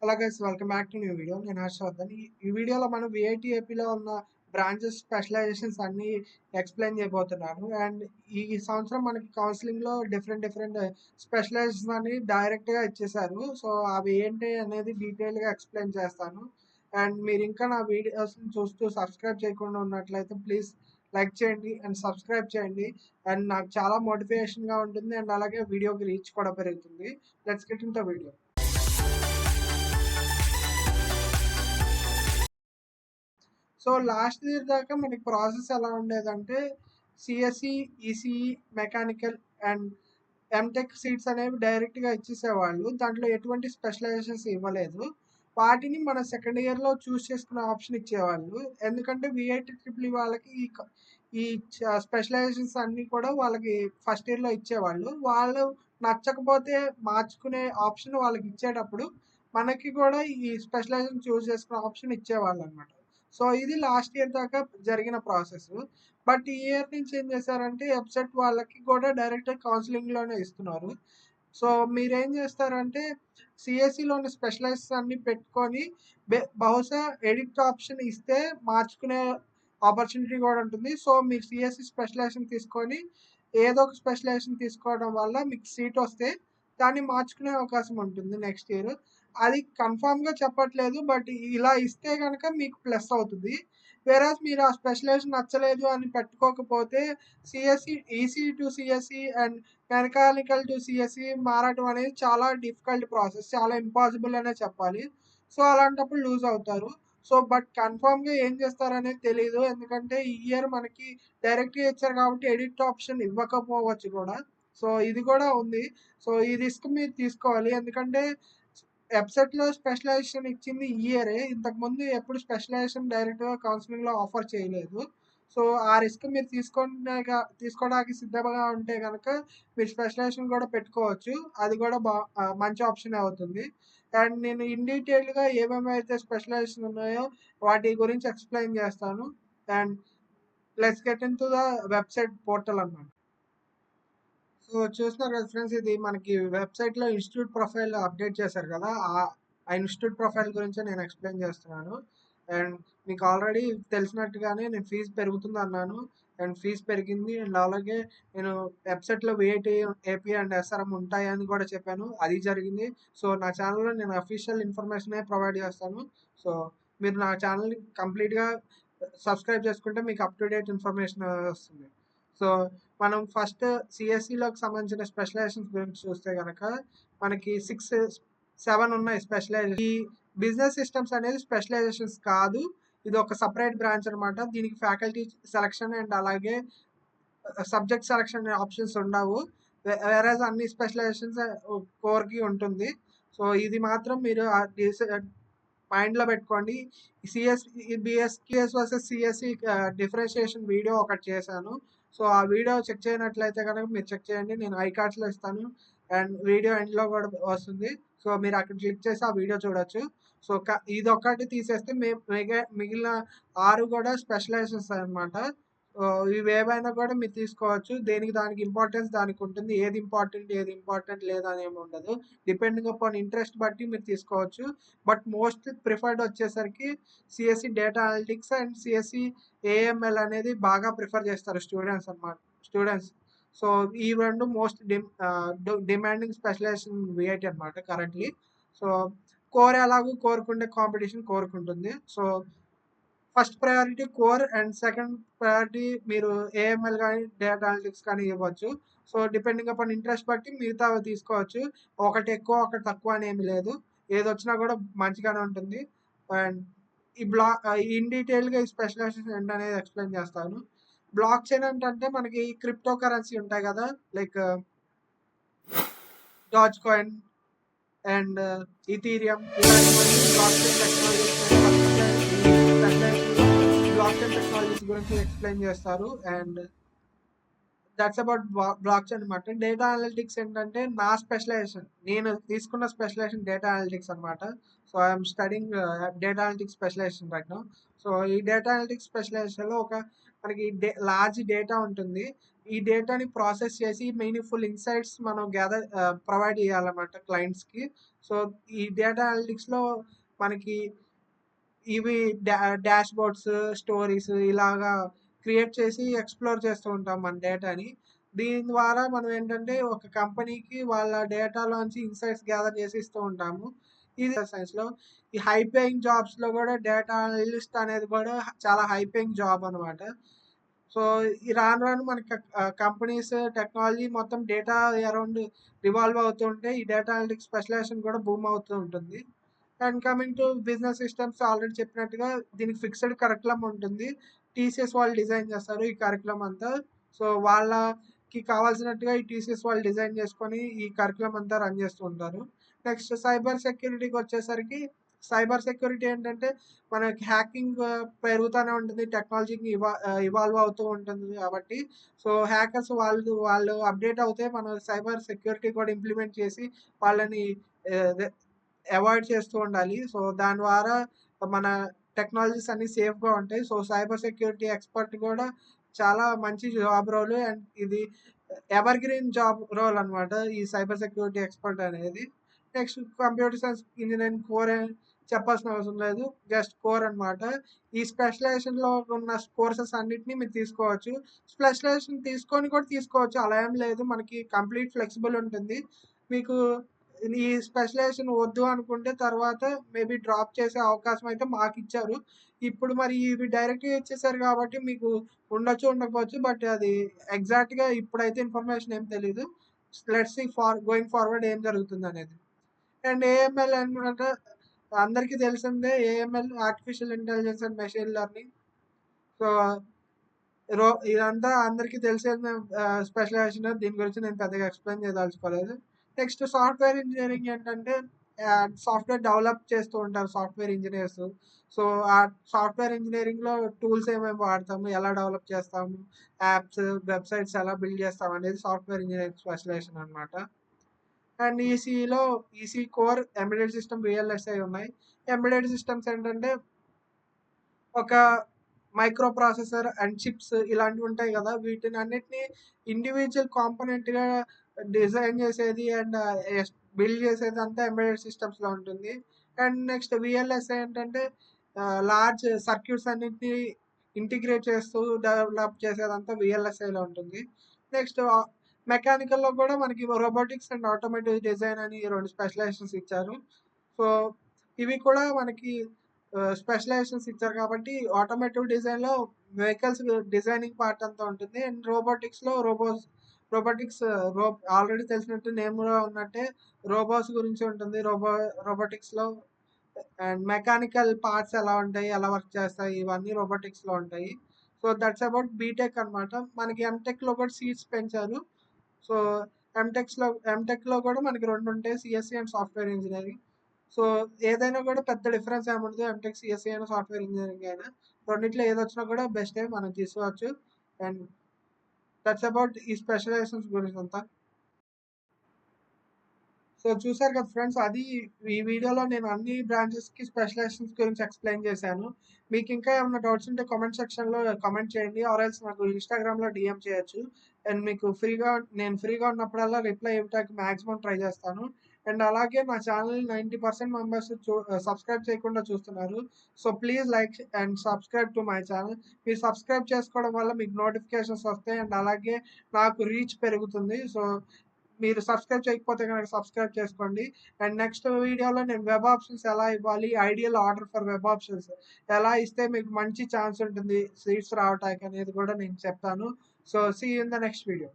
Hello guys, welcome back to new video. నేను హర్షవర్ధన్. ఈ వీడియోలో మనం విఐటిఏపిలో ఉన్న బ్రాంచెస్ స్పెషలైజేషన్స్ అన్ని ఎక్స్ప్లెయిన్ చేయబోతున్నాను. అండ్ ఈ సంవత్సరం మనకి కౌన్సిలింగ్లో డిఫరెంట్ స్పెషలైజేషన్స్ అని డైరెక్ట్గా ఇచ్చేసారు. సో అవి ఏంటి అనేది డీటెయిల్గా ఎక్స్ప్లెయిన్ చేస్తాను. అండ్ మీరు ఇంకా నా వీడియోస్ని చూస్తూ సబ్స్క్రైబ్ చేయకుండా ఉన్నట్లయితే ప్లీజ్ లైక్ చేయండి అండ్ సబ్స్క్రైబ్ చేయండి. అండ్ నాకు చాలా మోటివేషన్గా ఉంటుంది అండ్ అలాగే వీడియోకి రీచ్ కూడా పెరుగుతుంది. Let's get in the video. So last year దాకా మనకి ప్రాసెస్ ఎలా ఉండేదంటే CSE, ECE, mechanical and MTech seats అనేవి డైరెక్ట్గా ఇచ్చేసేవాళ్ళు. దాంట్లో ఎటువంటి స్పెషలైజేషన్స్ ఇవ్వలేదు. వాటిని మన సెకండ్ ఇయర్లో చూస్ చేసుకునే ఆప్షన్ ఇచ్చేవాళ్ళు. ఎందుకంటే విఐటి ట్రిపుల్ వాళ్ళకి ఈ స్పెషలైజేషన్స్ అన్నీ కూడా వాళ్ళకి ఫస్ట్ ఇయర్లో ఇచ్చేవాళ్ళు. వాళ్ళు నచ్చకపోతే మార్చుకునే ఆప్షన్ వాళ్ళకి ఇచ్చేటప్పుడు మనకి కూడా ఈ స్పెషలైజేషన్ చూస్ చేసుకునే ఆప్షన్ ఇచ్చేవాళ్ళు అనమాట. సో ఇది లాస్ట్ ఇయర్ దాకా జరిగిన ప్రాసెస్. బట్ ఈ ఇయర్ నుంచి ఏం చేశారంటే వెబ్సైట్ వాళ్ళకి కూడా డైరెక్ట్ కౌన్సిలింగ్లోనే ఇస్తున్నారు. సో మీరేం చేస్తారంటే సిఎస్సిలోని స్పెషలైజేషన్స్ అన్ని పెట్టుకొని బహుశా ఎడిట్ ఆప్షన్ ఇస్తే మార్చుకునే ఆపర్చునిటీ కూడా ఉంటుంది. సో మీరు సిఎస్సి స్పెషలైజేషన్ తీసుకొని ఏదో ఒక స్పెషలైజేషన్ తీసుకోవడం వల్ల మీకు సీట్ వస్తే దాన్ని మార్చుకునే అవకాశం ఉంటుంది నెక్స్ట్ ఇయర్. అది కన్ఫామ్గా చెప్పట్లేదు, బట్ ఇలా ఇస్తే కనుక మీకు ప్లస్ అవుతుంది. వేరాజ్ మీరు ఆ స్పెషలైజేషన్ నచ్చలేదు అని పెట్టుకోకపోతే CSE, EC to CSE and mechanical to CSE మారటం అనేది చాలా డిఫికల్ట్ ప్రాసెస్, చాలా ఇంపాసిబుల్ అనే చెప్పాలి. సో అలాంటప్పుడు లూజ్ అవుతారు. సో బట్ కన్ఫామ్గా ఏం చేస్తారనేది తెలియదు, ఎందుకంటే ఈ ఇయర్ మనకి డైరెక్ట్గా ఇచ్చారు కాబట్టి ఎడిట్ ఆప్షన్ ఇవ్వకపోవచ్చు కూడా. సో ఇది కూడా ఉంది. సో ఈ రిస్క్ మీరు తీసుకోవాలి, ఎందుకంటే వెబ్సైట్లో స్పెషలైజేషన్ ఇచ్చింది ఈ ఇయరే. ఇంతకుముందు ఎప్పుడు స్పెషలైజేషన్ డైరెక్ట్గా కౌన్సిలింగ్లో ఆఫర్ చేయలేదు. సో ఆ రిస్క్ మీరు తీసుకోవడానికి సిద్ధంగా ఉంటే కనుక మీరు స్పెషలైజేషన్ కూడా పెట్టుకోవచ్చు. అది కూడా మంచి ఆప్షన్ అవుతుంది. అండ్ నేను ఇన్ డీటెయిల్గా ఏమేమైతే స్పెషలైజేషన్ ఉన్నాయో వాటి గురించి ఎక్స్ప్లెయిన్ చేస్తాను. And let's get in to the website portal అన్నమాట. సో చూస్తున్నారు కదా ఫ్రెండ్స్, ఇది మనకి వెబ్సైట్లో ఇన్స్టిట్యూట్ ప్రొఫైల్ అప్డేట్ చేశారు కదా. ఆ ఇన్స్టిట్యూట్ ప్రొఫైల్ గురించి నేను ఎక్స్ప్లెయిన్ చేస్తున్నాను. అండ్ మీకు ఆల్రెడీ తెలిసినట్టుగానే నేను ఫీజు పెరుగుతుంది అన్నాను. అండ్ ఫీజు పెరిగింది. అండ్ అలాగే నేను వెబ్సైట్లో విఐటి, ఏపీ అండ్ ఎస్ఆర్ఎం ఉంటాయని కూడా చెప్పాను, అది జరిగింది. సో నా ఛానల్లో నేను అఫీషియల్ ఇన్ఫర్మేషనే ప్రొవైడ్ చేస్తాను. సో మీరు నా ఛానల్ని కంప్లీట్గా సబ్స్క్రైబ్ చేసుకుంటే మీకు అప్ టు డేట్ ఇన్ఫర్మేషన్ వస్తుంది. సో మనం ఫస్ట్ సిఎస్సిలోకి సంబంధించిన స్పెషలైజేషన్స్ గురించి చూస్తే కనుక మనకి 6-7 ఉన్నాయి స్పెషలైజేషన్. ఈ బిజినెస్ సిస్టమ్స్ అనేది స్పెషలైజేషన్స్ కాదు, ఇది ఒక సపరేట్ బ్రాంచ్ అనమాట. దీనికి ఫ్యాకల్టీ సెలక్షన్ అండ్ అలాగే సబ్జెక్ట్ సెలక్షన్ ఆప్షన్స్ ఉండవు. వేరేజ్ అన్ని స్పెషలైజేషన్స్ కోర్కి ఉంటుంది. సో ఇది మాత్రం మీరు మైండ్లో పెట్టుకోండి. BS versus CSE differentiation video ఒకటి చేశాను. సో ఆ వీడియో చెక్ చేయనట్లయితే కనుక మీరు చెక్ చేయండి, నేను ఐ కార్డ్స్లో ఇస్తాను అండ్ వీడియో ఎండ్లో కూడా వస్తుంది. సో మీరు అక్కడ క్లిక్ చేసి ఆ వీడియో చూడొచ్చు. సో ఇది ఒక్కటి తీసేస్తే మిగిలిన 6 కూడా స్పెషలైజేషన్స్ అనమాట. ఇవి ఏవైనా కూడా మీరు తీసుకోవచ్చు. దేనికి దానికి ఇంపార్టెన్స్ దానికి ఉంటుంది. ఏది ఇంపార్టెంట్ లేదని ఏమి ఉండదు. డిపెండింగ్ అపాన్ ఇంట్రెస్ట్ బట్టి మీరు తీసుకోవచ్చు. బట్ మోస్ట్ ప్రిఫర్డ్ వచ్చేసరికి CSE data analytics and CSE AML అనేది బాగా ప్రిఫర్ చేస్తారు స్టూడెంట్స్. సో ఈ రెండు మోస్ట్ డిమాండింగ్ స్పెషలైజేషన్ విఐటి అనమాట కరెంట్లీ. సో కోర్ ఎలాగూ కోరుకుంటే కాంపిటీషన్ కోరుకుంటుంది. So first priority core and second priority మీరు ఏఎంఎల్ కానీ డేటా అనలిటిక్స్ కానీ ఇవ్వచ్చు. సో డిపెండింగ్ అపాన్ ఇంట్రెస్ట్ బట్టి మిగతా తీసుకోవచ్చు. ఒకటి ఎక్కువ ఒకటి తక్కువ అని ఏమి లేదు, ఏది వచ్చినా కూడా మంచిగానే ఉంటుంది. అండ్ ఈ ఇన్ డీటెయిల్గా ఈ స్పెషలైజేషన్ ఏంటనేది ఎక్స్ప్లెయిన్ చేస్తాను. బ్లాక్ చైన్ ఏంటంటే మనకి క్రిప్టో కరెన్సీ ఉంటాయి కదా, like Dogecoin and Ethereum, ఇలాంటివన్నీ బ్లాక్ చైన్ టెక్నాలజీస్ గురించి ఎక్స్ప్లెయిన్ చేస్తారు. And that's about blockchain అనమాట. డేటా అనలిటిక్స్ ఏంటంటే నా స్పెషలైజేషన్, నేను తీసుకున్న స్పెషలైజేషన్ డేటా అనలిటిక్స్ అనమాట. So I'm studying data analytics specialization right now. So ఈ డేటా అనలిటిక్స్ స్పెషలైజేషన్లో మనకి లార్జ్ డేటా ఉంటుంది. ఈ డేటాని ప్రాసెస్ చేసి మీనింగ్ఫుల్ ఇన్సైట్స్ మనం ప్రొవైడ్ చేయాలన్నమాట క్లయింట్స్కి. సో ఈ డేటా అనలిటిక్స్లో మనకి ఇవి డాష్ బోర్డ్స్, స్టోరీస్ ఇలాగా క్రియేట్ చేసి ఎక్స్ప్లోర్ చేస్తూ ఉంటాం మన డేటాని. దీని ద్వారా మనం ఏంటంటే ఒక కంపెనీకి వాళ్ళ డేటాలోంచి ఇన్సైట్స్ గ్యాదర్ చేసి ఇస్తూ ఉంటాము. ఇది సైన్స్లో ఈ హై పేయింగ్ జాబ్స్లో కూడా డేటా అనలిస్ట్ అనేది కూడా చాలా హై పేయింగ్ జాబ్ అనమాట. సో ఈ రాను రాను మనకి కంపెనీస్ టెక్నాలజీ మొత్తం డేటా అరౌండ్ రివాల్వ్ అవుతూ ఉంటే ఈ డేటా అనలిటిక్స్ స్పెషలైజేషన్ కూడా బూమ్ అవుతూ ఉంటుంది. And coming to business systems already చెప్పినట్టుగా దీనికి ఫిక్స్డ్ కరికులం ఉంటుంది. టీసీఎస్ వాళ్ళు డిజైన్ చేస్తారు ఈ కరికులం అంతా. సో వాళ్ళకి కావాల్సినట్టుగా ఈ టీసీఎస్ వాళ్ళు డిజైన్ చేసుకొని ఈ కరికులం అంతా రన్ చేస్తూ ఉంటారు. నెక్స్ట్ సైబర్ సెక్యూరిటీకి వచ్చేసరికి సైబర్ సెక్యూరిటీ ఏంటంటే మనకి హ్యాకింగ్ పెరుగుతూనే ఉంటుంది, టెక్నాలజీకి ఇవాల్వ్ అవుతూ ఉంటుంది కాబట్టి. సో హ్యాకర్స్ వాళ్ళు అప్డేట్ అవుతే మన సైబర్ సెక్యూరిటీ కూడా ఇంప్లిమెంట్ చేసి వాళ్ళని అవాయిడ్ చేస్తూ ఉండాలి. సో దాని ద్వారా మన టెక్నాలజీస్ అన్ని సేఫ్గా ఉంటాయి. సో సైబర్ సెక్యూరిటీ ఎక్స్పర్ట్ కూడా చాలా మంచి జాబ్ రోల్ అండ్ ఇది ఎవర్ గ్రీన్ జాబ్ రోల్ అనమాట ఈ సైబర్ సెక్యూరిటీ ఎక్స్పర్ట్ అనేది. Next computer science engineering core చెప్పాల్సిన అవసరం లేదు, జస్ట్ కోర్ అనమాట. ఈ స్పెషలైజేషన్లో ఉన్న కోర్సెస్ అన్నిటినీ మీరు తీసుకోవచ్చు. స్పెషలైజేషన్ తీసుకొని కూడా తీసుకోవచ్చు, అలా ఏం లేదు, మనకి కంప్లీట్ ఫ్లెక్సిబుల్ ఉంటుంది. మీకు ఈ స్పెషలైజేషన్ వద్దు అనుకుంటే తర్వాత మేబీ డ్రాప్ చేసే అవకాశం అయితే మాకు ఇచ్చారు. ఇప్పుడు మరి ఇవి డైరెక్ట్గా ఇచ్చేసారు కాబట్టి మీకు ఉండొచ్చు ఉండకపోవచ్చు, బట్ అది ఎగ్జాక్ట్గా ఇప్పుడైతే ఇన్ఫర్మేషన్ ఏం తెలీదు. లెట్స్ సీ గోయింగ్ ఫార్వర్డ్ ఏం జరుగుతుంది అనేది. అండ్ ఏఎంఎల్ అనమాట అందరికీ తెలిసిందే, AML artificial intelligence and machine learning. So ఇదంతా అందరికీ తెలిసిన స్పెషలైజేషన్, దీని గురించి నేను పెద్దగా ఎక్స్ప్లెయిన్ చేయదలుచుకోలేదు. నెక్స్ట్ సాఫ్ట్వేర్ ఇంజనీరింగ్ ఏంటంటే సాఫ్ట్వేర్ డెవలప్ చేస్తూ ఉంటారు సాఫ్ట్వేర్ ఇంజనీర్స్. సో ఆ సాఫ్ట్వేర్ ఇంజనీరింగ్లో టూల్స్ ఏమేమి వాడతాము, ఎలా డెవలప్ చేస్తాము, యాప్స్ వెబ్సైట్స్ ఎలా బిల్డ్ చేస్తాము అనేది సాఫ్ట్వేర్ ఇంజనీరింగ్ స్పెషలైజేషన్ అనమాట. అండ్ ఈసీలో EC core, embedded system, VLSI ఉన్నాయి. ఎంబెడెడ్ సిస్టమ్స్ ఏంటంటే ఒక మైక్రో ప్రాసెసర్ అండ్ చిప్స్ ఇలాంటివి ఉంటాయి కదా, వీటిని అన్నిటినీ ఇండివిజువల్ కాంపోనెంట్గా డిజైన్ చేసేది అండ్ బిల్డ్ చేసేది అంతా ఎంబెడెడ్ సిస్టమ్స్లో ఉంటుంది. అండ్ నెక్స్ట్ విఎల్ఎస్ఐ ఏంటంటే లార్జ్ సర్క్యూట్స్ అన్నిటినీ ఇంటిగ్రేట్ చేస్తూ డెవలప్ చేసేదంతా విఎల్ఎస్ఐలో ఉంటుంది. నెక్స్ట్ మెకానికల్లో కూడా మనకి రోబోటిక్స్ అండ్ ఆటోమేటివ్ డిజైన్ అని 2 స్పెషలైజేషన్స్ ఇచ్చారు. సో ఇవి కూడా మనకి స్పెషలైజేషన్స్ ఇచ్చారు కాబట్టి ఆటోమేటివ్ డిజైన్లో వెహికల్స్ డిజైనింగ్ పార్ట్ అంతా ఉంటుంది. అండ్ రోబోటిక్స్లో రోబోటిక్స్ ఆల్రెడీ తెలిసినట్టు నేమ్లో ఉన్నట్టే రోబోట్స్ గురించి ఉంటుంది. రోబోటిక్స్లో అండ్ మెకానికల్ పార్ట్స్ ఎలా ఉంటాయి, ఎలా వర్క్ చేస్తాయి, ఇవన్నీ రోబోటిక్స్లో ఉంటాయి. సో దట్స్ అబౌట్ బీటెక్ అనమాట. మనకి ఎంటెక్లో కూడా సీట్స్ పెంచారు. సో ఎంటెక్లో కూడా మనకి 2 ఉంటాయి, CSE and software engineering. So ఏదైనా కూడా పెద్ద డిఫరెన్స్ ఏముండదు, ఎంటెక్ సిఎస్సి అయినా సాఫ్ట్వేర్ ఇంజనీరింగ్ అయినా రెండిట్లో ఏది వచ్చినా కూడా బెస్టే, మనం తీసుకోవచ్చు. అండ్ దట్స్ అబౌట్ ఈ స్పెషలైజేషన్స్ గురించి అంతా. సో చూసారు కదా ఫ్రెండ్స్, అది ఈ వీడియోలో నేను అన్ని బ్రాంచెస్కి స్పెషలైజేషన్స్ గురించి ఎక్స్ప్లెయిన్ చేశాను. మీకు ఇంకా ఏమైనా డౌట్స్ ఉంటే కామెంట్ సెక్షన్లో కామెంట్ చేయండి, ఆర్ఎల్స్ నాకు ఇన్స్టాగ్రామ్లో డిఎం చేయొచ్చు. అండ్ మీకు నేను ఫ్రీగా ఉన్నప్పుడల్లా రిప్లై ఇవ్వడానికి మ్యాక్సిమం ట్రై చేస్తాను. అండ్ అలాగే నా ఛానల్ 90% మెంబర్స్ సబ్స్క్రైబ్ చేయకుండా చూస్తున్నారు. So please like and subscribe to my channel. మీరు సబ్స్క్రైబ్ చేసుకోవడం వల్ల మీకు నోటిఫికేషన్స్ వస్తాయి అండ్ అలాగే నాకు రీచ్ పెరుగుతుంది. సో మీరు సబ్స్క్రైబ్ చేయకపోతే కనుక సబ్స్క్రైబ్ చేసుకోండి. అండ్ నెక్స్ట్ వీడియోలో నేను వెబ్ ఆప్షన్స్ ఎలా ఇవ్వాలి, ideal order for web options ఎలా ఇస్తే మీకు మంచి ఛాన్స్ ఉంటుంది సీట్స్ రావటానికి అనేది కూడా నేను చెప్తాను. So see you in the next video.